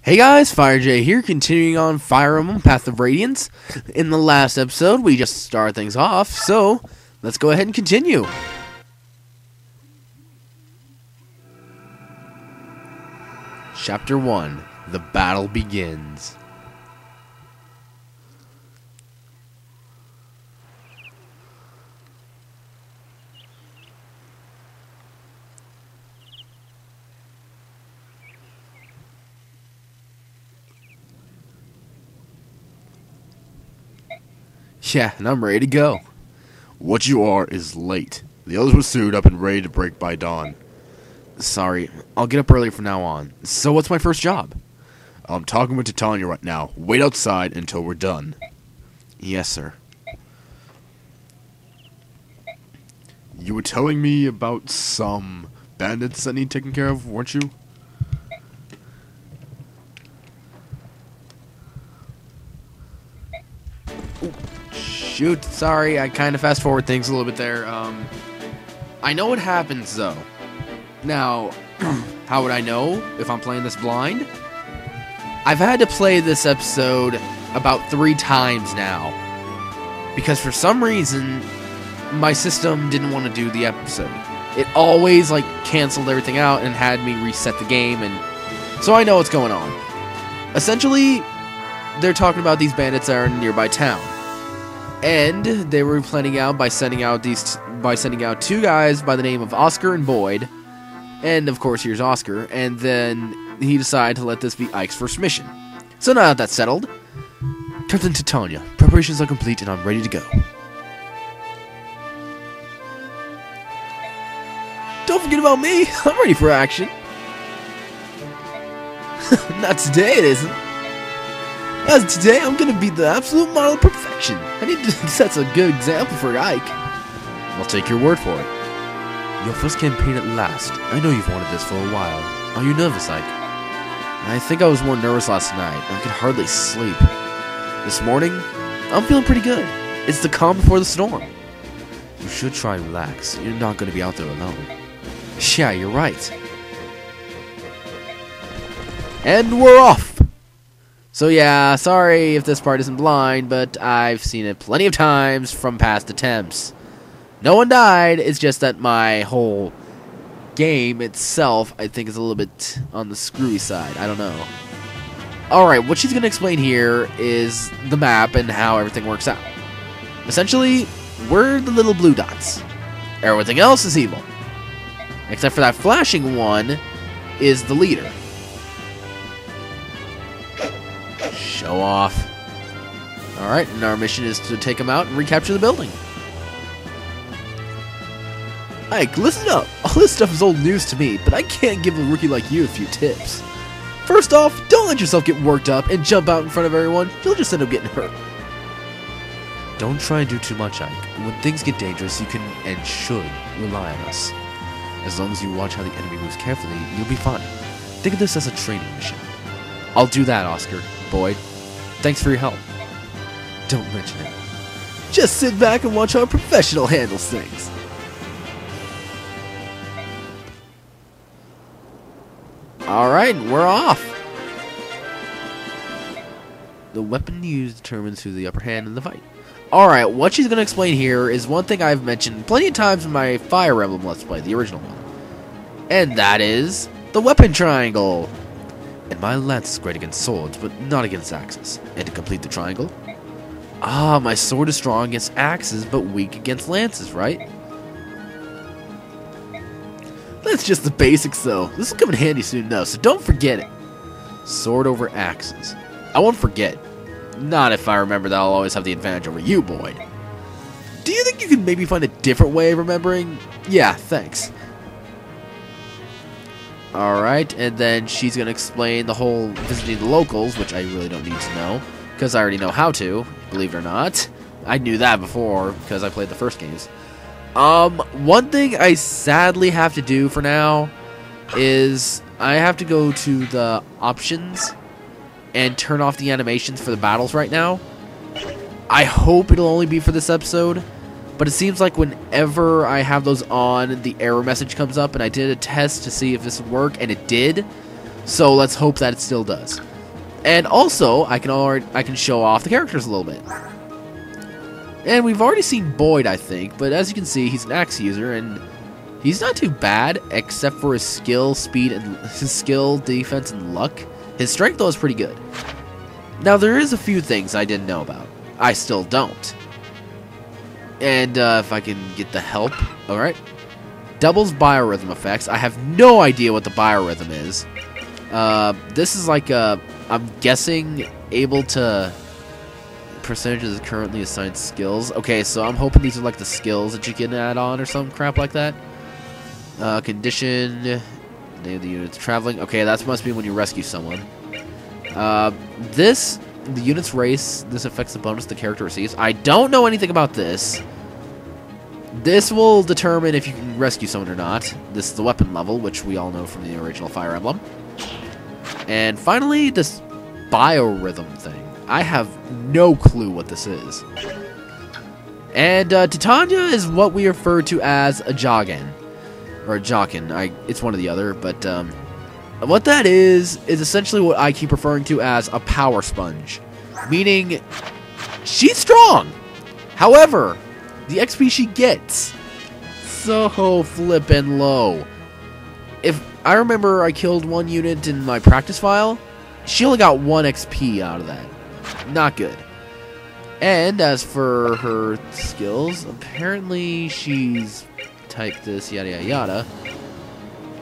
Hey guys, FireJ here, continuing on Fire Emblem Path of Radiance. In the last episode, we just started things off, so let's go ahead and continue. Chapter 1, The Battle Begins. Yeah, and I'm ready to go. What you are is late. The others were suited up and ready to break by dawn. Sorry, I'll get up early from now on. So what's my first job? I'm talking with Titania right now. Wait outside until we're done. Yes, sir. You were telling me about some bandits that need taken care of, weren't you? Shoot, sorry, I kind of fast forward things a little bit there. I know what happens though. Now, how would I know if I'm playing this blind? I've had to play this episode about 3 times now. Because for some reason, my system didn't want to do the episode. It always, canceled everything out and had me reset the game, and so I know what's going on. Essentially, they're talking about these bandits that are in a nearby town. And they were planning out by sending out 2 guys by the name of Oscar and Boyd. And of course, here's Oscar. And then he decided to let this be Ike's first mission. So now that that's settled, Captain Titania, preparations are complete and I'm ready to go. Don't forget about me. I'm ready for action. Not today, it isn't. As today, I'm gonna be the absolute model of perfection. I need to set a good example for Ike. I'll take your word for it. Your first campaign at last. I know you've wanted this for a while. Are you nervous, Ike? I think I was more nervous last night. I could hardly sleep. This morning, I'm feeling pretty good. It's the calm before the storm. You should try and relax. You're not gonna be out there alone. Yeah, you're right. And we're off! So yeah, sorry if this part isn't blind, but I've seen it plenty of times from past attempts. No one died, it's just that my whole game itself, I think, is a little bit on the screwy side. I don't know. Alright, what she's going to explain here is the map and how everything works out. Essentially, we're the little blue dots. Everything else is evil. Except for that flashing one is the leader. Show off. Alright, and our mission is to take him out and recapture the building. Ike, listen up. All this stuff is old news to me, but I can't give a rookie like you a few tips. First off, don't let yourself get worked up and jump out in front of everyone. You'll just end up getting hurt. Don't try and do too much, Ike. When things get dangerous, you can and should rely on us. As long as you watch how the enemy moves carefully, you'll be fine. Think of this as a training mission. I'll do that, Oscar. Boyd. Thanks for your help. Don't mention it. Just sit back and watch how a professional handles things. Alright, we're off. The weapon used determines who the upper hand in the fight. Alright, what she's going to explain here is one thing I've mentioned plenty of times in my Fire Emblem Let's Play, the original one. And that is the weapon triangle. And my lance is great against swords, but not against axes. And to complete the triangle, my sword is strong against axes, but weak against lances, right? That's just the basics, though. This will come in handy soon enough, so don't forget it. Sword over axes. I won't forget. Not if I remember that I'll always have the advantage over you, Boyd. Do you think you could maybe find a different way of remembering? Yeah, thanks. Alright, and then she's going to explain the whole visiting the locals, which I really don't need to know, because I already know how to, believe it or not. I knew that before, because I played the first games. One thing I sadly have to do for now is I have to go to the options and turn off the animations for the battles right now. I hope it'll only be for this episode, but it seems like whenever I have those on, the error message comes up, and I did a test to see if this would work, and it did. So let's hope that it still does. And also, I can show off the characters a little bit. And we've already seen Boyd, I think, but as you can see, he's an axe user, and he's not too bad, except for his skill, speed, and his skill, defense, and luck. His strength, though, is pretty good. Now, there is a few things I didn't know about. I still don't. And if I can get the help, alright. Doubles biorhythm effects. I have no idea what the biorhythm is. This is like I'm guessing able to percentages of currently assigned skills. Okay, so I'm hoping these are like the skills that you can add on or some crap like that. Condition, name of the unit's traveling. Okay, that must be when you rescue someone. The unit's race, this affects the bonus the character receives. I don't know anything about this. This will determine if you can rescue someone or not. This is the weapon level, which we all know from the original Fire Emblem. And finally, this biorhythm thing. I have no clue what this is. And Titania is what we refer to as a Joggin. Or a Jockin. It's one or the other, but what that is essentially what I keep referring to as a power sponge. Meaning, she's strong! However, the XP she gets, so flippin' low. If I remember I killed one unit in my practice file, she only got 1 XP out of that. Not good. And as for her skills, apparently she's typed this, yada yada yada.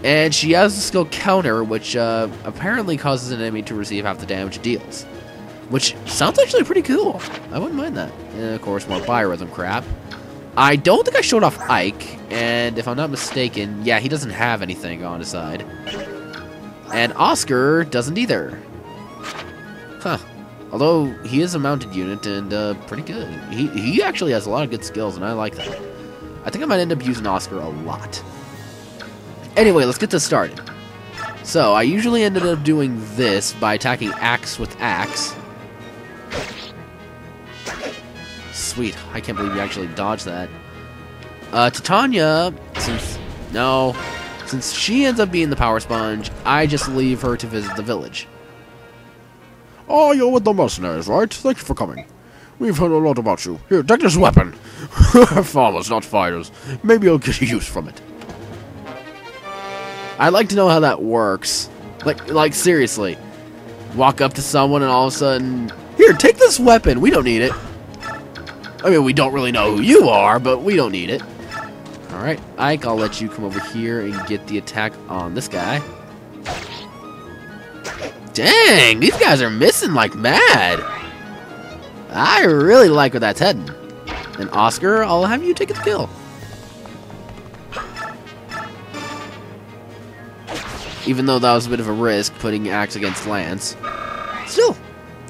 And she has the skill counter, which apparently causes an enemy to receive half the damage it deals. Which sounds actually pretty cool. I wouldn't mind that. And of course, more biorhythm crap. I don't think I showed off Ike, and if I'm not mistaken, yeah, he doesn't have anything on his side. And Oscar doesn't either. Huh. Although, he is a mounted unit, and pretty good. He actually has a lot of good skills, and I like that. I think I might end up using Oscar a lot. Anyway, let's get this started. So, I usually ended up doing this by attacking axe with axe. Sweet, I can't believe you actually dodged that. Titania, since she ends up being the power sponge, I just leave her to visit the village. Oh, you're with the mercenaries, right? Thank you for coming. We've heard a lot about you. Here, take this weapon. Farmers, not fighters. Maybe you'll get use from it. I'd like to know how that works. Like seriously. Walk up to someone and all of a sudden, here, take this weapon. We don't need it. I mean, we don't really know who you are, but we don't need it. Alright, Ike, I'll let you come over here and get the attack on this guy. Dang, these guys are missing like mad. I really like where that's heading. And Oscar, I'll have you take the kill. Even though that was a bit of a risk, putting axe against lance. Still,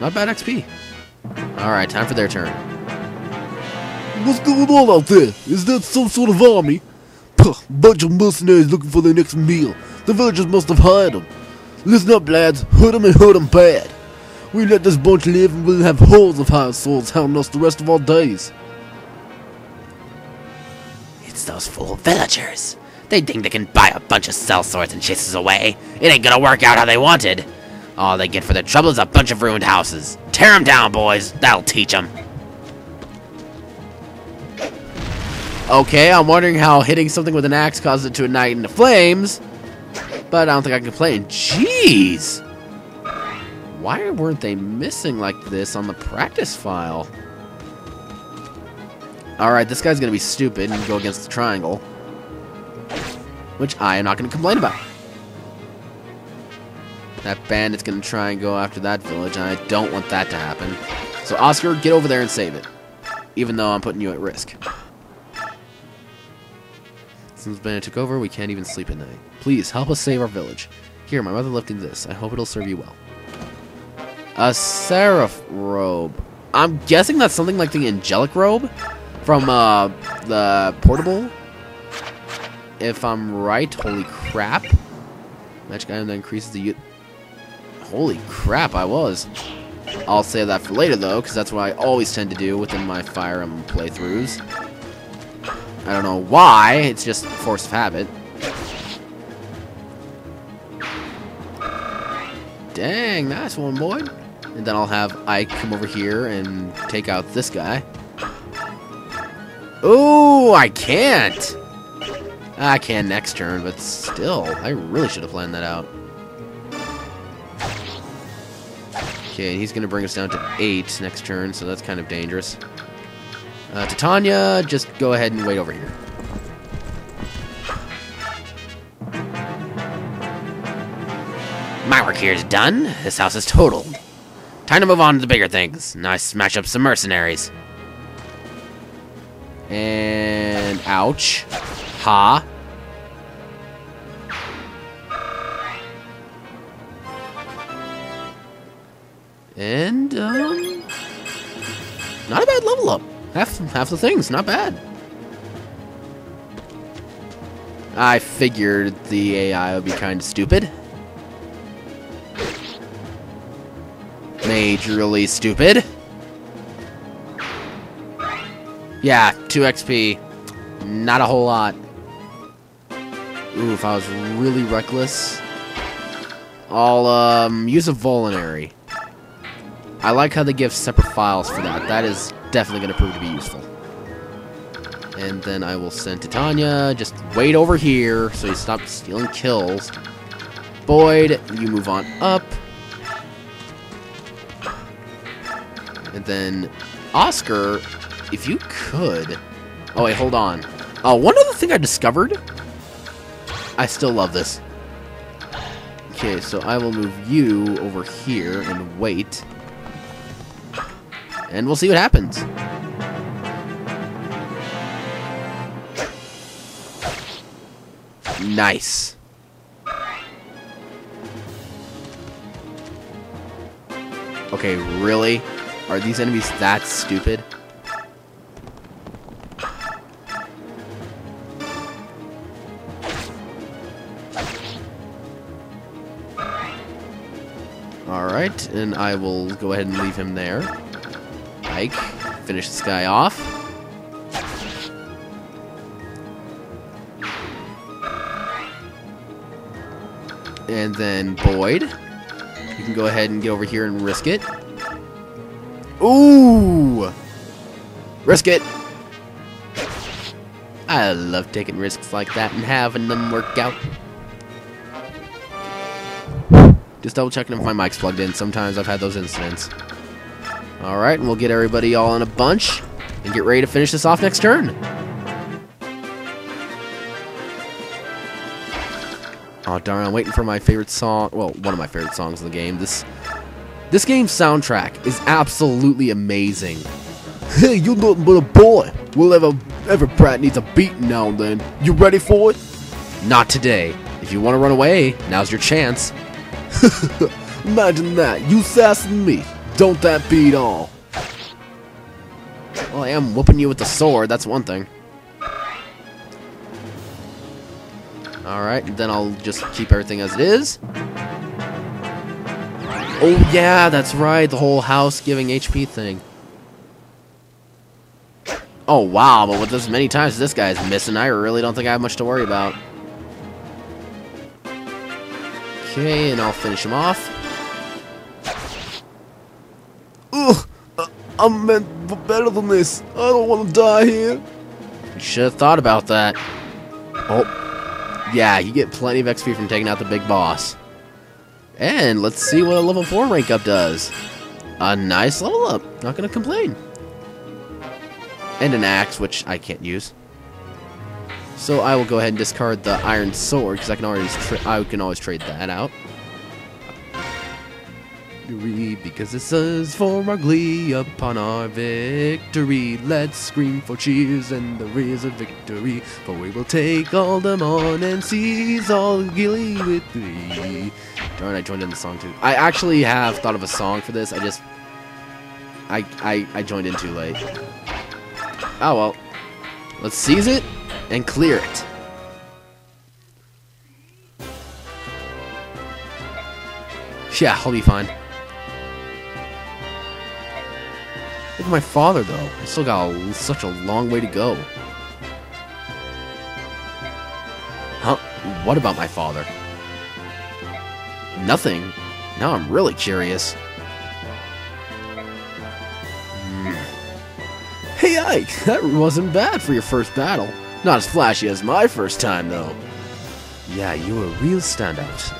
not bad XP. Alright, time for their turn. What's going on out there? Is that some sort of army? Puh, bunch of mercenaries looking for their next meal. The villagers must have hired them. Listen up, lads. Hurt them and hurt them bad. We let this bunch live and we'll have hordes of high swords hounding us the rest of our days. It's those fool villagers. They think they can buy a bunch of cell swords and chase us away. It ain't gonna work out how they wanted. All they get for their trouble is a bunch of ruined houses. Tear them down, boys. That'll teach them. Okay, I'm wondering how hitting something with an axe causes it to ignite into flames. But I don't think I can complain. Jeez! Why weren't they missing like this on the practice file? Alright, this guy's gonna be stupid and go against the triangle. Which I am not gonna complain about. That bandit's gonna try and go after that village, and I don't want that to happen. So Oscar, get over there and save it. Even though I'm putting you at risk. Since Bandit took over, we can't even sleep at night. Please, help us save our village. Here, my mother lifting this. I hope it'll serve you well. A seraph robe. I'm guessing that's something like the angelic robe from the portable. If I'm right, holy crap. Magic item that increases the holy crap, I was. I'll save that for later though, because that's what I always tend to do within my Fire Emblem playthroughs. I don't know why, it's just force of habit. Dang, nice one, Boyd. And then I'll have Ike come over here and take out this guy. Oh, I can't. I can next turn, but still, I really should have planned that out. Okay, he's going to bring us down to 8 next turn, so that's kind of dangerous. Titania, just go ahead and wait over here. My work here is done. This house is totaled. Time to move on to the bigger things. Now I smash up some mercenaries. And ouch. Ha. And not a bad level up. Half the things, not bad. I figured the AI would be kind of stupid. Majorly stupid. Yeah, 2 XP. Not a whole lot. Ooh, if I was really reckless, I'll use a Volinary. I like how they give separate files for that. That is definitely going to prove to be useful. And then I will send Titania. Just wait over here so you stop stealing kills. Boyd, you move on up. And then Oscar, if you could... Oh, wait, hold on. Oh, one other thing I discovered. I still love this. Okay, so I will move you over here and wait. And we'll see what happens. Nice. Okay, really? Are these enemies that stupid? Alright, and I will go ahead and leave him there. Ike, finish this guy off. And then Boyd, you can go ahead and get over here and risk it. Ooh! Risk it! I love taking risks like that and having them work out. Just double checking if my mic's plugged in. Sometimes I've had those incidents. Alright, and we'll get everybody all in a bunch and get ready to finish this off next turn. Oh darn, I'm waiting for my favorite song. Well, one of my favorite songs in the game. This game's soundtrack is absolutely amazing. Hey, you're nothing but a boy. Well, every brat needs a beating now and then. You ready for it? Not today. If you want to run away, now's your chance. Imagine that. You sassing me. Don't that beat all? Well, I am whooping you with the sword. That's one thing. Alright, then I'll just keep everything as it is. Oh yeah, that's right. The whole house giving HP thing. Oh wow, but with as many times as this guy's missing, I really don't think I have much to worry about. Okay, and I'll finish him off. Ugh! I'm meant for better than this. I don't want to die here. You should have thought about that. Oh. Yeah, you get plenty of XP from taking out the big boss. And let's see what a level 4 rank up does. A nice level up. Not going to complain. And an axe, which I can't use. So I will go ahead and discard the iron sword, because I can always trade that out. Because it says for our glee upon our victory, let's scream for cheers, and there is a victory, for we will take all them on and seize all glee with thee. Darn, I joined in the song too. I actually have thought of a song for this. I joined in too late. Oh well. Let's seize it and clear it. Yeah, I'll be fine. Look at my father, though. I still got such a long way to go. Huh? What about my father? Nothing. Now I'm really curious. Hey Ike, that wasn't bad for your first battle. Not as flashy as my first time, though. Yeah, you were a real standout.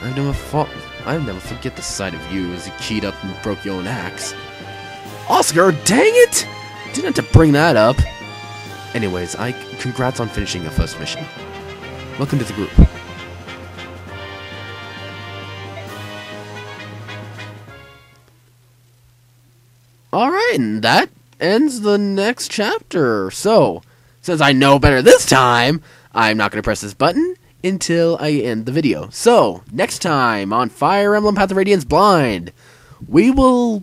I'll never forget the sight of you as you keyed up and broke your own axe. Oscar, dang it! Didn't have to bring that up. Anyways, Ike, congrats on finishing your first mission. Welcome to the group. Alright, and that ends the next chapter. So, since I know better this time, I'm not going to press this button until I end the video. So, next time on Fire Emblem Path of Radiance Blind, we will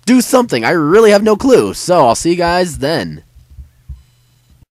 do something. I really have no clue. So, I'll see you guys then.